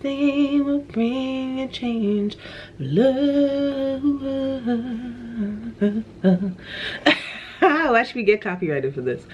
anything will bring a change. Love. Watch me get copyrighted for this.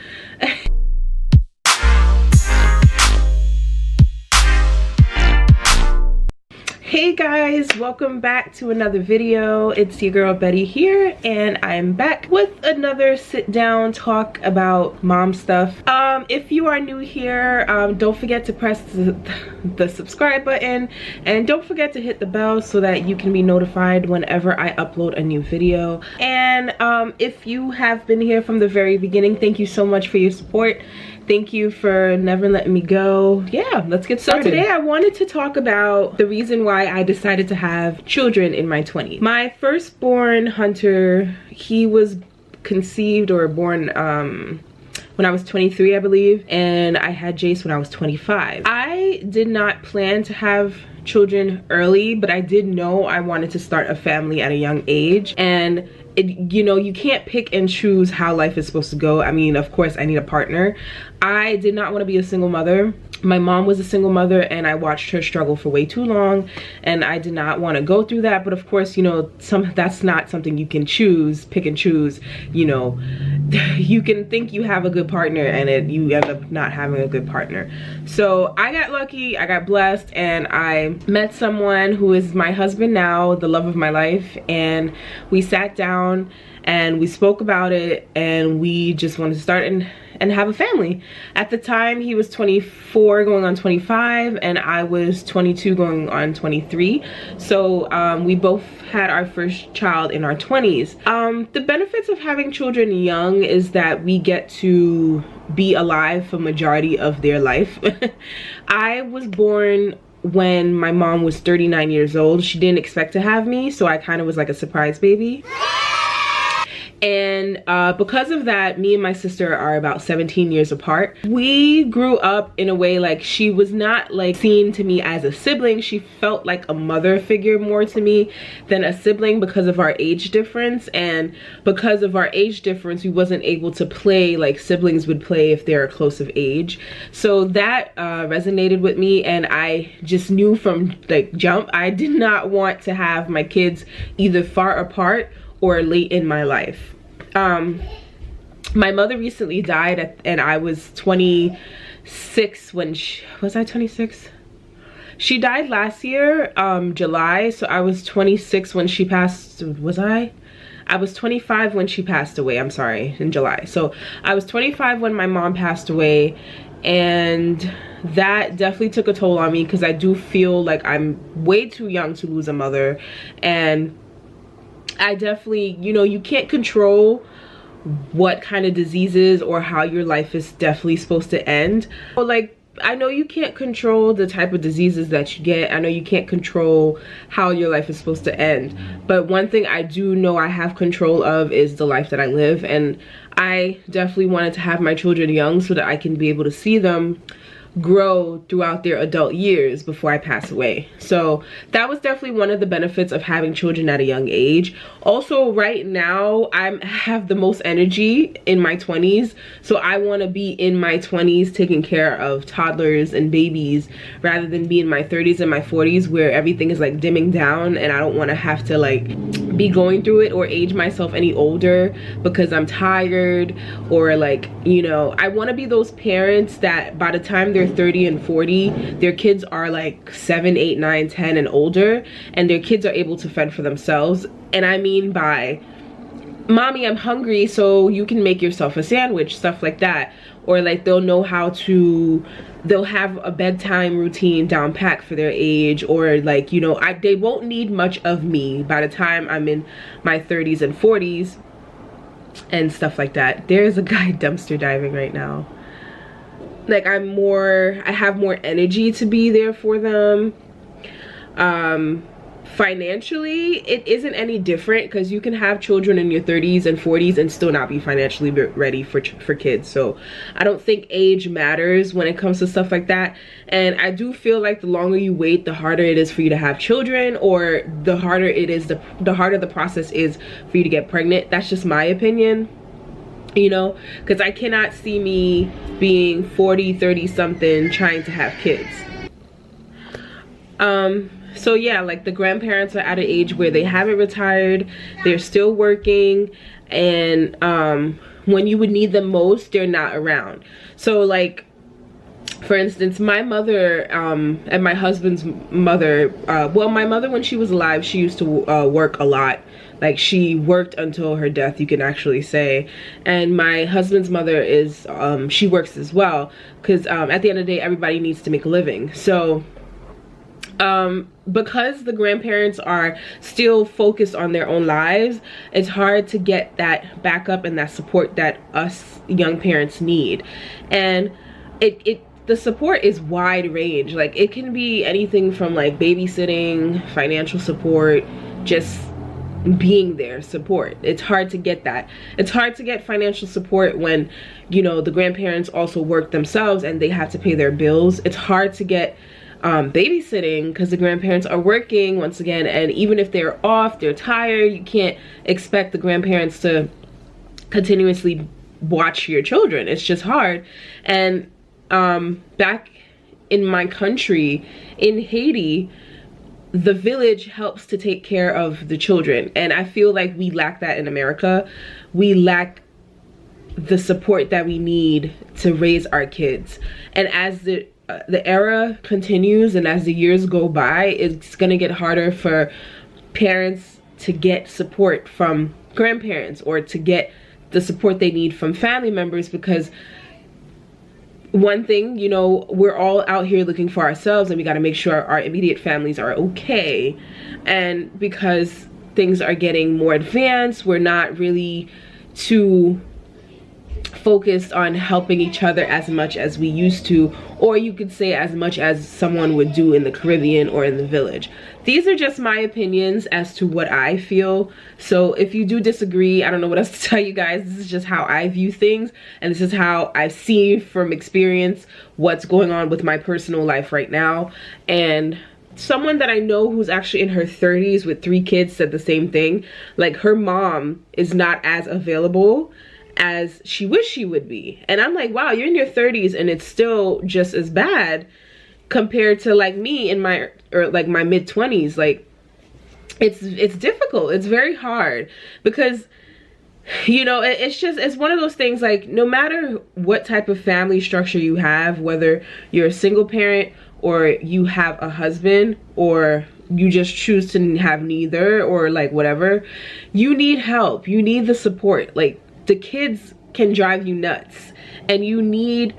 Hey guys, welcome back to another video. It's your girl Betty here, and I'm back with another sit down talk about mom stuff. If you are new here, don't forget to press the subscribe button, and don't forget to hit the bell so that you can be notified whenever I upload a new video. And if you have been here from the very beginning, thank you so much for your support. Thank you for never letting me go. Yeah, let's get started. So today I wanted to talk about the reason why I decided to have children in my 20s. My firstborn, Hunter, he was conceived or born when I was 23, I believe, and I had Jace when I was 25. I did not plan to have children early, but I did know I wanted to start a family at a young age. And you know, you can't pick and choose how life is supposed to go. I mean, of course I need a partner. I did not want to be a single mother. My mom was a single mother, and I watched her struggle for way too long, and I did not want to go through that. But of course, you know, that's not something you can pick and choose. You know, you can think you have a good partner, and you end up not having a good partner. So I got lucky, I got blessed, and I met someone who is my husband now, the love of my life, and we sat down and we spoke about it, and we just wanted to start and have a family. At the time, he was 24 going on 25, and I was 22 going on 23. So we both had our first child in our 20s. The benefits of having children young is that we get to be alive for majority of their life. I was born when my mom was 39 years old. She didn't expect to have me, so I kind of was like a surprise baby. And because of that, me and my sister are about 17 years apart. We grew up in a way like she was not like seen to me as a sibling. She felt like a mother figure more to me than a sibling because of our age difference. And because of our age difference, we wasn't able to play like siblings would play if they're close of age. So that resonated with me, and I just knew from like jump, I did not want to have my kids either far apart or late in my life. My mother recently died and I was 26 when was I 26? She died last year, July, so I was 26 when she passed. I was 25 when she passed away, I'm sorry, in July. So I was 25 when my mom passed away, and that definitely took a toll on me because I do feel like I'm way too young to lose a mother. And I definitely, you know, you can't control what kind of diseases or how your life is definitely supposed to end. So like, I know you can't control the type of diseases that you get. I know you can't control how your life is supposed to end. But one thing I do know I have control of is the life that I live. And I definitely wanted to have my children young so that I can be able to see them grow throughout their adult years before I pass away. So that was definitely one of the benefits of having children at a young age. Also, right now I have the most energy in my 20s, so I want to be in my 20s taking care of toddlers and babies rather than be in my 30s and my 40s where everything is like dimming down, and I don't want to have to like be going through it or age myself any older because I'm tired, or like, you know, I want to be those parents that by the time they're 30 and 40, their kids are like 7, 8, 9, 10 and older, and their kids are able to fend for themselves. And I mean by, mommy, I'm hungry, so you can make yourself a sandwich, stuff like that. Or like they'll know how to, they'll have a bedtime routine down pat for their age, or like, you know, they won't need much of me by the time I'm in my 30s and 40s and stuff like that. There's a guy dumpster diving right now. Like I have more energy to be there for them. Financially, it isn't any different because you can have children in your 30s and 40s and still not be financially ready for kids. So I don't think age matters when it comes to stuff like that. And I do feel like the longer you wait, the harder it is for you to have children, or the harder it is, the harder the process is for you to get pregnant. That's just my opinion, you know, because I cannot see me being 40, 30 something trying to have kids. So yeah, like the grandparents are at an age where they haven't retired, they're still working, and when you would need them most, they're not around. So like, for instance, my mother and my husband's mother, well, my mother, when she was alive, she used to work a lot. Like, she worked until her death, you can actually say. And my husband's mother is, she works as well, because at the end of the day, everybody needs to make a living. So because the grandparents are still focused on their own lives, it's hard to get that backup and that support that us young parents need. And the support is wide range. Like, it can be anything from like babysitting, financial support, just being there support. It's hard to get that. It's hard to get financial support when, you know, the grandparents also work themselves and they have to pay their bills. It's hard to get babysitting because the grandparents are working once again, and even if they're off, they're tired. You can't expect the grandparents to continuously watch your children. It's just hard. And back in my country, in Haiti, the village helps to take care of the children, and I feel like we lack that in America. We lack the support that we need to raise our kids. And as the era continues and as the years go by, it's gonna get harder for parents to get support from grandparents or to get the support they need from family members, because one thing, you know, we're all out here looking for ourselves, and we got to make sure our immediate families are okay. And because things are getting more advanced, we're not really too focused on helping each other as much as we used to, or you could say as much as someone would do in the Caribbean or in the village. These are just my opinions as to what I feel. So if you do disagree, I don't know what else to tell you guys. This is just how I view things, and this is how I've seen from experience what's going on with my personal life right now. And someone that I know who's actually in her 30s with 3 kids said the same thing. Like, her mom is not as available as she wished she would be. And I'm like, wow, you're in your 30s and it's still just as bad compared to like me in my my mid 20s. Like, it's difficult. It's very hard because, you know, it's one of those things, like, no matter what type of family structure you have, whether you're a single parent or you have a husband or you just choose to have neither, or like whatever, you need help. You need the support. Like, the kids can drive you nuts, and you need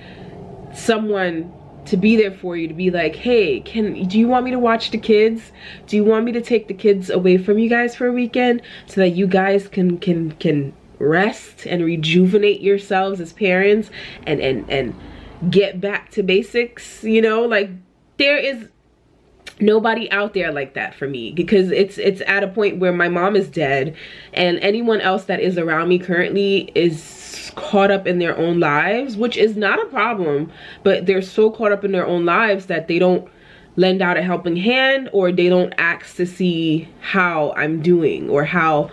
someone to be there for you, to be like, hey, do you want me to watch the kids? Do you want me to take the kids away from you guys for a weekend so that you guys can rest and rejuvenate yourselves as parents and get back to basics? You know, like, there is nobody out there like that for me, because it's at a point where my mom is dead, and anyone else that is around me currently is caught up in their own lives, which is not a problem, but they're so caught up in their own lives that they don't lend out a helping hand, or they don't ask to see how I'm doing or how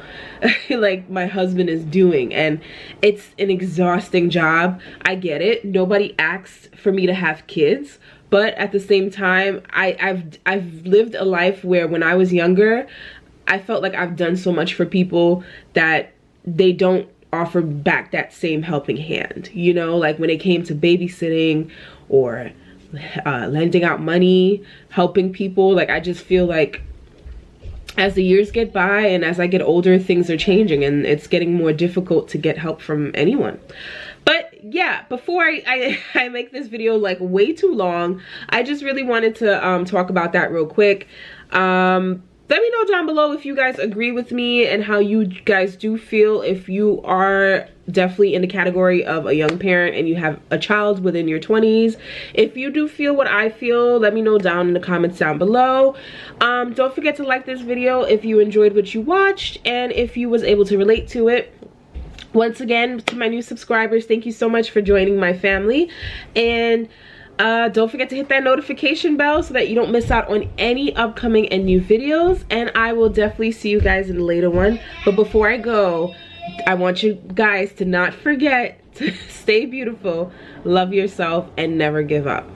like my husband is doing. And it's an exhausting job. I get it. Nobody asked for me to have kids. But at the same time, I've lived a life where when I was younger, I felt like I've done so much for people that they don't offer back that same helping hand. You know, like when it came to babysitting or lending out money, helping people. Like, I just feel like as the years get by and as I get older, things are changing and it's getting more difficult to get help from anyone. But yeah, before I make this video like way too long, I just really wanted to talk about that real quick. Let me know down below if you guys agree with me and how you guys do feel, if you are definitely in the category of a young parent and you have a child within your 20s. If you do feel what I feel, let me know down in the comments down below. Don't forget to like this video if you enjoyed what you watched and if you was able to relate to it. Once again, to my new subscribers, thank you so much for joining my family. And don't forget to hit that notification bell so that you don't miss out on any upcoming and new videos. And I will definitely see you guys in a later one. But before I go, I want you guys to not forget to stay beautiful, love yourself, and never give up.